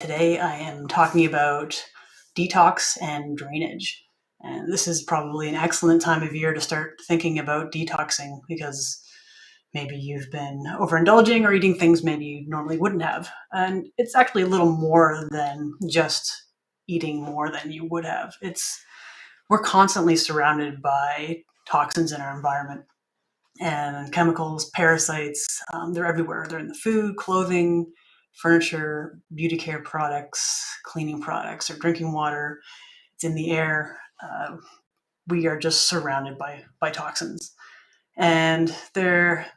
Today I am talking about detox and drainage. And this is probably an excellent time of year to start thinking about detoxing because maybe you've been overindulging or eating things maybe you normally wouldn't have. And it's actually a little more than just eating more than you would have. We're constantly surrounded by toxins in our environment and chemicals, parasites. They're everywhere. They're in the food, clothing, furniture, beauty care products, cleaning products, or drinking water. It's in the air. We are just surrounded by toxins. And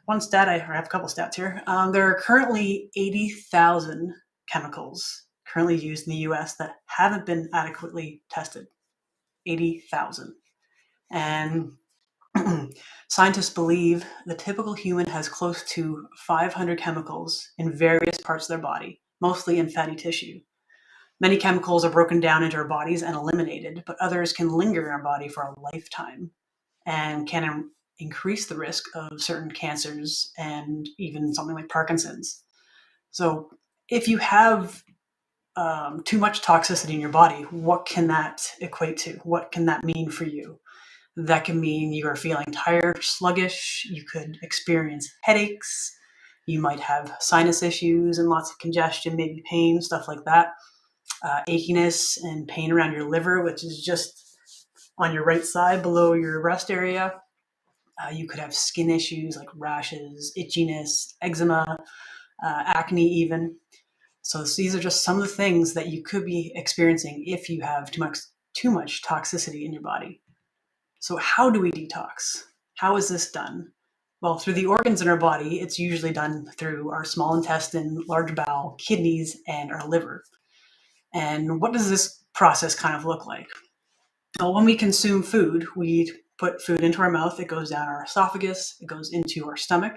one stat, I have a couple stats here. There are currently 80,000 chemicals currently used in the US that haven't been adequately tested. 80,000. And scientists believe the typical human has close to 500 chemicals in various parts of their body, mostly in fatty tissue. Many chemicals are broken down into our bodies and eliminated, but others can linger in our body for a lifetime and can increase the risk of certain cancers and even something like Parkinson's. So if you have too much toxicity in your body, what can that equate to? What can that mean for you? That can mean you are feeling tired, sluggish. You could experience headaches. You might have sinus issues and lots of congestion, maybe pain, stuff like that. Achiness and pain around your liver, which is just on your right side below your rest area. You could have skin issues like rashes, itchiness, eczema, acne even. So these are just some of the things that you could be experiencing if you have too much toxicity in your body. So how do we detox? How is this done? Well, through the organs in our body, it's usually done through our small intestine, large bowel, kidneys, and our liver. And what does this process kind of look like? Well, when we consume food, we put food into our mouth, it goes down our esophagus, it goes into our stomach,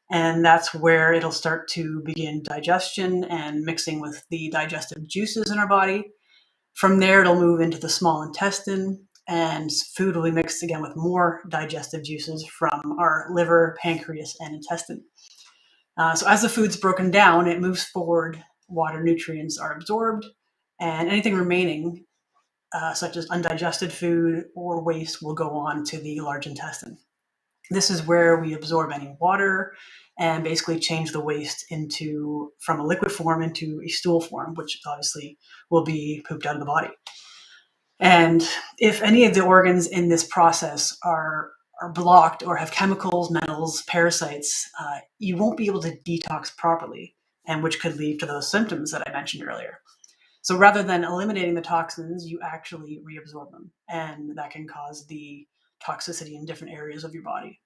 and that's where it'll start to begin digestion and mixing with the digestive juices in our body. From there, it'll move into the small intestine, and food will be mixed again with more digestive juices from our liver, pancreas, and intestine. So as the food's broken down, it moves forward, water nutrients are absorbed, and anything remaining, such as undigested food or waste, will go on to the large intestine. This is where we absorb any water and basically change the waste from a liquid form into a stool form, which obviously will be pooped out of the body. And if any of the organs in this process are blocked or have chemicals, metals, parasites, you won't be able to detox properly, and which could lead to those symptoms that I mentioned earlier. So rather than eliminating the toxins, you actually reabsorb them, and that can cause the toxicity in different areas of your body.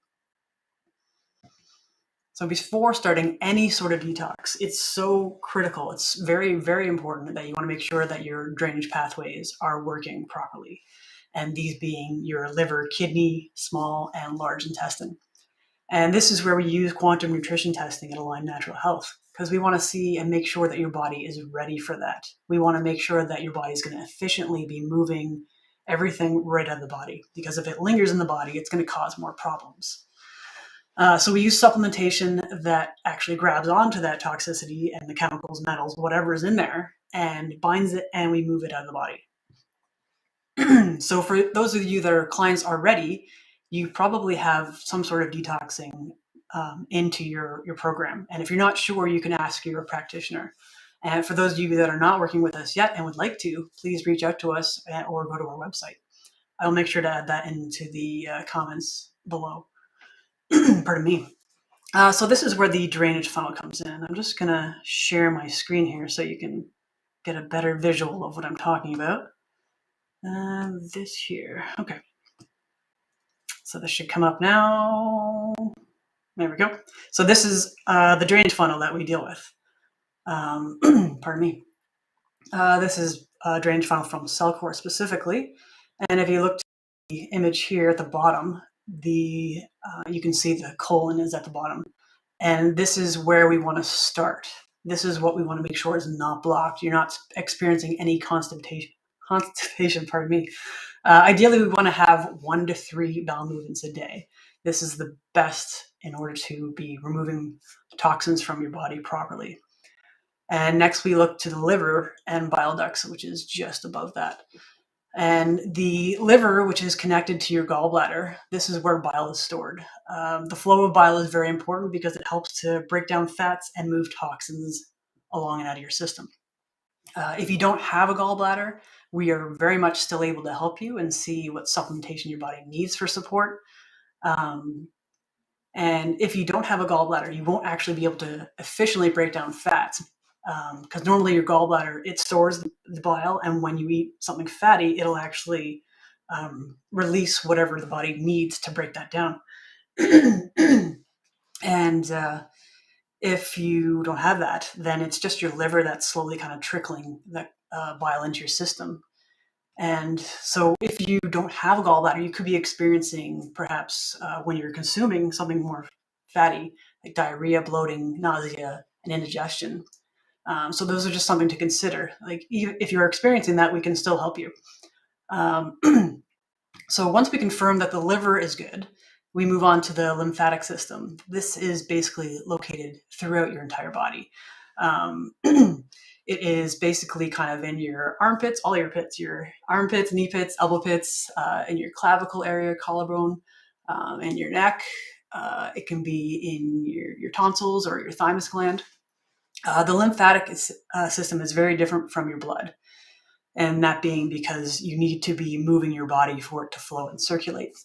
So before starting any sort of detox, it's so critical. It's very, very important that you want to make sure that your drainage pathways are working properly. And these being your liver, kidney, small, and large intestine. And this is where we use quantum nutrition testing at Align Natural Health, because we want to see and make sure that your body is ready for that. We want to make sure that your body is going to efficiently be moving everything right out of the body, because if it lingers in the body, it's going to cause more problems. So we use supplementation that actually grabs onto that toxicity and the chemicals, metals, whatever is in there, and binds it, and we move it out of the body. So for those of you that are clients already, you probably have some sort of detoxing into your program. And if you're not sure, you can ask your practitioner. And for those of you that are not working with us yet and would like to, please reach out to us or go to our website. I'll make sure to add that into the comments below. Pardon me. So this is where the drainage funnel comes in. I'm just going to share my screen here so you can get a better visual of what I'm talking about. This here. Okay. So this should come up now. There we go. So this is the drainage funnel that we deal with. Pardon me. This is a drainage funnel from Cellcore specifically. And if you look to the image here at the bottom, you can see the colon is at the bottom. And this is where we want to start. This is what we want to make sure is not blocked. You're not experiencing any constipation, pardon me. Ideally, we want to have 1 to 3 bowel movements a day. This is the best in order to be removing toxins from your body properly. And next we look to the liver and bile ducts, which is just above that. And the liver, which is connected to your gallbladder, this is where bile is stored. The flow of bile is very important because it helps to break down fats and move toxins along and out of your system. If you don't have a gallbladder, we are very much still able to help you and see what supplementation your body needs for support. And if you don't have a gallbladder, you won't actually be able to efficiently break down fats, because normally your gallbladder, it stores the bile, and when you eat something fatty, it'll actually release whatever the body needs to break that down. And if you don't have that, then it's just your liver that's slowly kind of trickling that bile into your system. And so if you don't have a gallbladder, you could be experiencing perhaps when you're consuming something more fatty, like diarrhea, bloating, nausea, and indigestion. So those are just something to consider. Like even if you're experiencing that, we can still help you. So once we confirm that the liver is good, we move on to the lymphatic system. This is basically located throughout your entire body. It is basically kind of in your armpits, all your pits, your armpits, knee pits, elbow pits, in your clavicle area, collarbone, and your neck. It can be in your tonsils or your thymus gland. The lymphatic system is very different from your blood, and that being because you need to be moving your body for it to flow and circulate.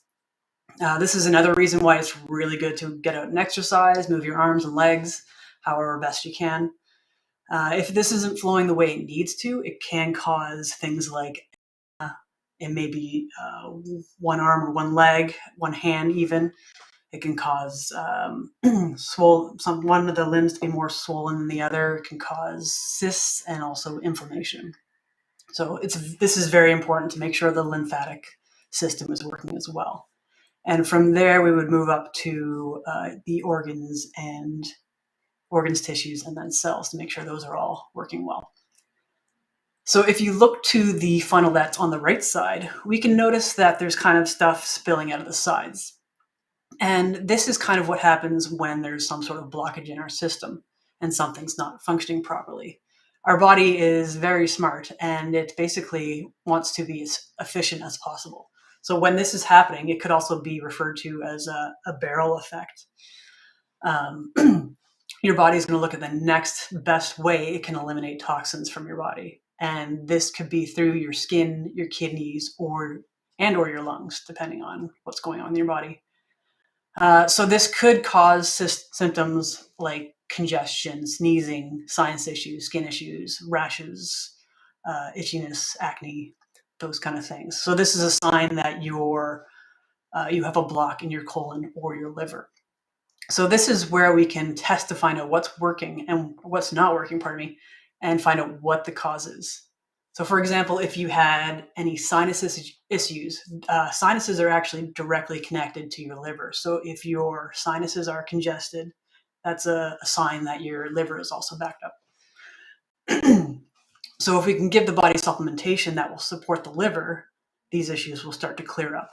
This is another reason why it's really good to get out and exercise, move your arms and legs however best you can. If this isn't flowing the way it needs to, it can cause things like it may be one arm or one leg, one hand even. It can cause one of the limbs to be more swollen than the other. It can cause cysts and also inflammation. So this is very important to make sure the lymphatic system is working as well. And from there, we would move up to the organs, tissues, and then cells to make sure those are all working well. So if you look to the funnel that's on the right side, we can notice that there's kind of stuff spilling out of the sides. And this is kind of what happens when there's some sort of blockage in our system and something's not functioning properly. Our body is very smart, and it basically wants to be as efficient as possible. So when this is happening, it could also be referred to as a barrel effect. Your body is going to look at the next best way it can eliminate toxins from your body. And this could be through your skin, your kidneys, or your lungs, depending on what's going on in your body. So this could cause symptoms like congestion, sneezing, sinus issues, skin issues, rashes, itchiness, acne, those kind of things. So this is a sign that you have a block in your colon or your liver. So this is where we can test to find out what's working and what's not working, and find out what the cause is. So for example, if you had any sinus issues, sinuses are actually directly connected to your liver. So if your sinuses are congested, that's a sign that your liver is also backed up. So if we can give the body supplementation that will support the liver, these issues will start to clear up.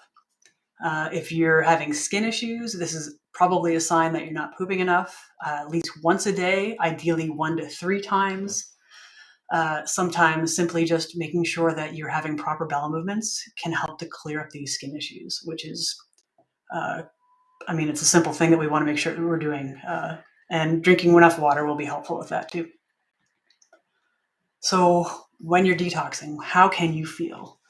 If you're having skin issues, this is probably a sign that you're not pooping enough, at least once a day, ideally 1 to 3 times. Sometimes simply just making sure that you're having proper bowel movements can help to clear up these skin issues, which is, it's a simple thing that we want to make sure that we're doing. And drinking enough water will be helpful with that too. So when you're detoxing, how can you feel?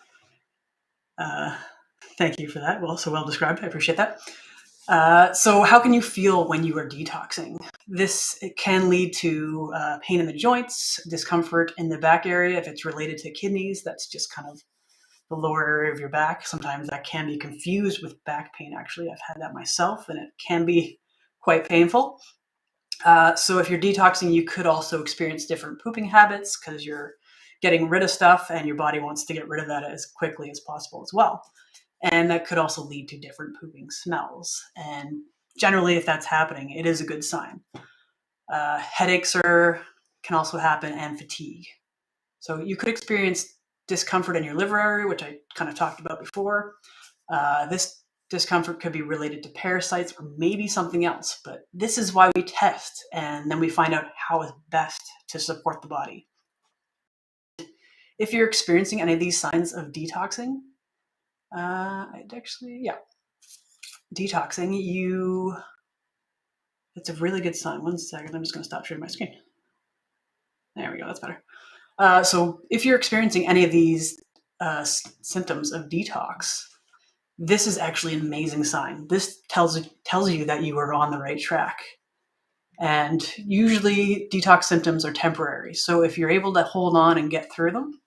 Thank you for that. Well, so well described. I appreciate that. So how can you feel when you are detoxing? It can lead to pain in the joints, discomfort in the back area. If it's related to kidneys, that's just kind of the lower area of your back. Sometimes that can be confused with back pain. Actually, I've had that myself, and it can be quite painful. So if you're detoxing, you could also experience different pooping habits because you're getting rid of stuff and your body wants to get rid of that as quickly as possible as well. And that could also lead to different pooping smells. And generally, if that's happening, it is a good sign. Headaches can also happen, and fatigue. So you could experience discomfort in your liver area, which I kind of talked about before. This discomfort could be related to parasites or maybe something else, but this is why we test, and then we find out how is best to support the body. If you're experiencing any of these signs of detoxing, detoxing, it's a really good sign. One second, I'm just going to stop sharing my screen. There we go, that's better. So if you're experiencing any of these symptoms of detox, this is actually an amazing sign. This tells you that you are on the right track. And usually detox symptoms are temporary. So if you're able to hold on and get through them,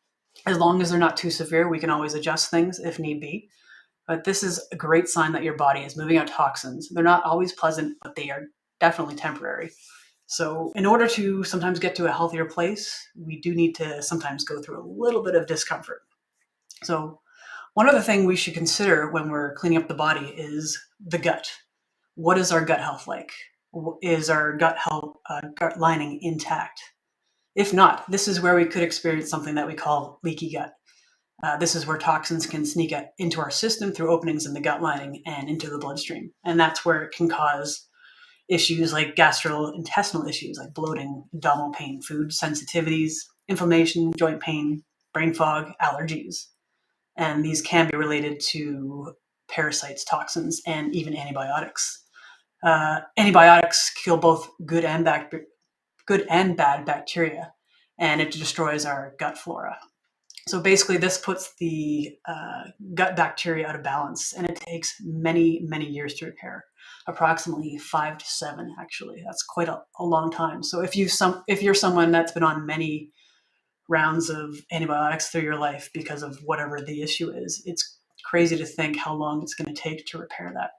as long as they're not too severe, we can always adjust things if need be. But this is a great sign that your body is moving out toxins. They're not always pleasant, but they are definitely temporary. So in order to sometimes get to a healthier place, we do need to sometimes go through a little bit of discomfort. So one other thing we should consider when we're cleaning up the body is the gut. What is our gut health like? Is our gut lining intact? If not, this is where we could experience something that we call leaky gut. This is where toxins can sneak into our system through openings in the gut lining and into the bloodstream. And that's where it can cause issues like gastrointestinal issues like bloating, abdominal pain, food sensitivities, inflammation, joint pain, brain fog, allergies. And these can be related to parasites, toxins, and even antibiotics. Antibiotics kill both good and bad bacteria, and it destroys our gut flora. So basically, this puts the gut bacteria out of balance, and it takes many, many years to repair. Approximately 5 to 7, actually. That's quite a long time. So if you're someone that's been on many rounds of antibiotics through your life because of whatever the issue is, it's crazy to think how long it's going to take to repair that.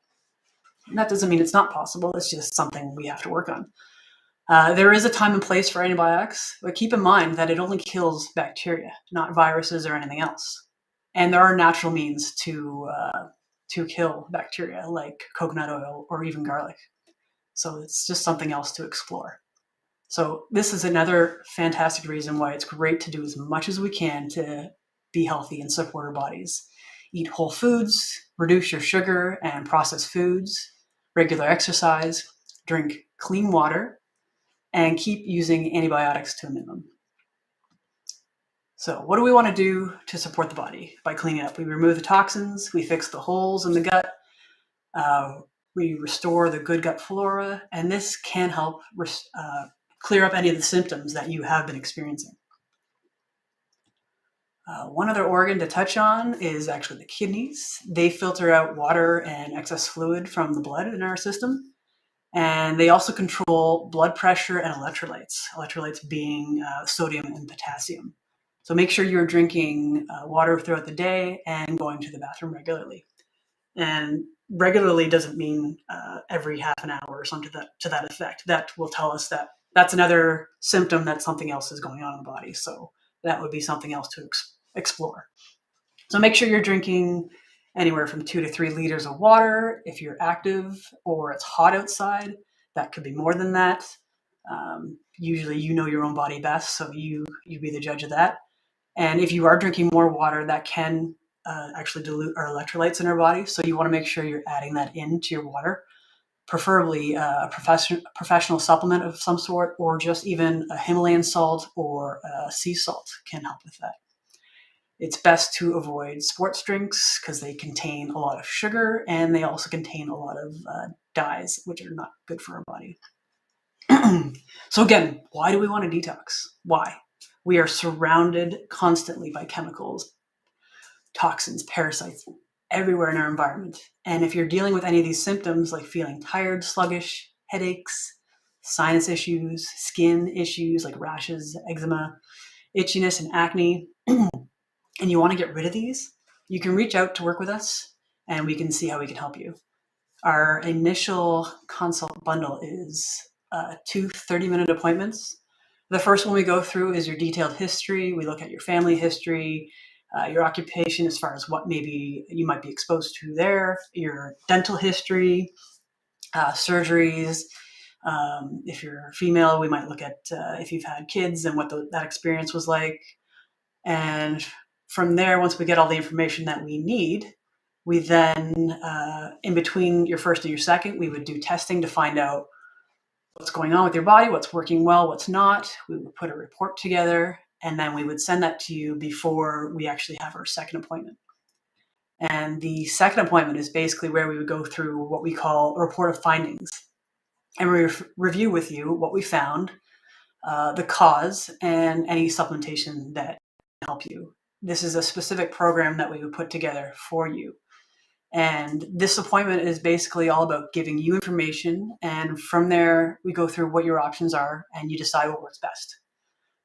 And that doesn't mean it's not possible. It's just something we have to work on. There is a time and place for antibiotics, but keep in mind that it only kills bacteria, not viruses or anything else. And there are natural means to kill bacteria, like coconut oil or even garlic. So it's just something else to explore. So this is another fantastic reason why it's great to do as much as we can to be healthy and support our bodies. Eat whole foods, reduce your sugar and processed foods, regular exercise, drink clean water, and keep using antibiotics to a minimum. So what do we want to do to support the body by cleaning up? We remove the toxins, we fix the holes in the gut, we restore the good gut flora, and this can help clear up any of the symptoms that you have been experiencing. One other organ to touch on is actually the kidneys. They filter out water and excess fluid from the blood in our system. And they also control blood pressure and electrolytes being sodium and potassium. So make sure you're drinking water throughout the day and going to the bathroom regularly. And regularly doesn't mean every half an hour or something to that effect. That will tell us that that's another symptom that something else is going on in the body. So that would be something else to explore. So make sure you're drinking anywhere from 2 to 3 liters of water. If you're active or it's hot outside, that could be more than that. Usually you know your own body best, so you be the judge of that. And if you are drinking more water, that can actually dilute our electrolytes in our body. So you want to make sure you're adding that into your water, preferably a professional supplement of some sort, or just even a Himalayan salt or sea salt can help with that. It's best to avoid sports drinks because they contain a lot of sugar and they also contain a lot of dyes, which are not good for our body. So again, why do we want to detox? Why? We are surrounded constantly by chemicals, toxins, parasites everywhere in our environment. And if you're dealing with any of these symptoms like feeling tired, sluggish, headaches, sinus issues, skin issues like rashes, eczema, itchiness, and acne, and you want to get rid of these, you can reach out to work with us and we can see how we can help you. Our initial consult bundle is 2 30-minute appointments. The first one we go through is your detailed history. We look at your family history, your occupation as far as what maybe you might be exposed to there, your dental history, surgeries. If you're female, we might look at if you've had kids and what that experience was like. And from there, once we get all the information that we need, We then, in between your first and your second, we would do testing to find out what's going on with your body, what's working well, what's not. We would put a report together, and then we would send that to you before we actually have our second appointment. And the second appointment is basically where we would go through what we call a report of findings. And we review with you what we found, the cause, and any supplementation that can help you. This is a specific program that we would put together for you. And this appointment is basically all about giving you information. And from there, we go through what your options are and you decide what works best.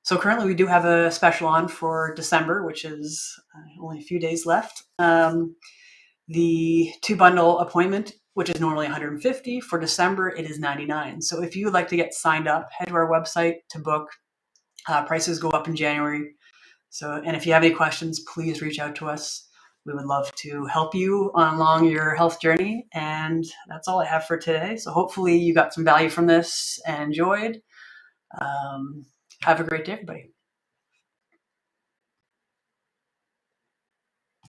So currently we do have a special on for December, which is only a few days left. The 2-bundle appointment, which is normally $150, for December, it is $99. So if you would like to get signed up, head to our website to book. Prices go up in January. And if you have any questions, please reach out to us. We would love to help you along your health journey. And that's all I have for today. So hopefully you got some value from this and enjoyed. Have a great day, everybody.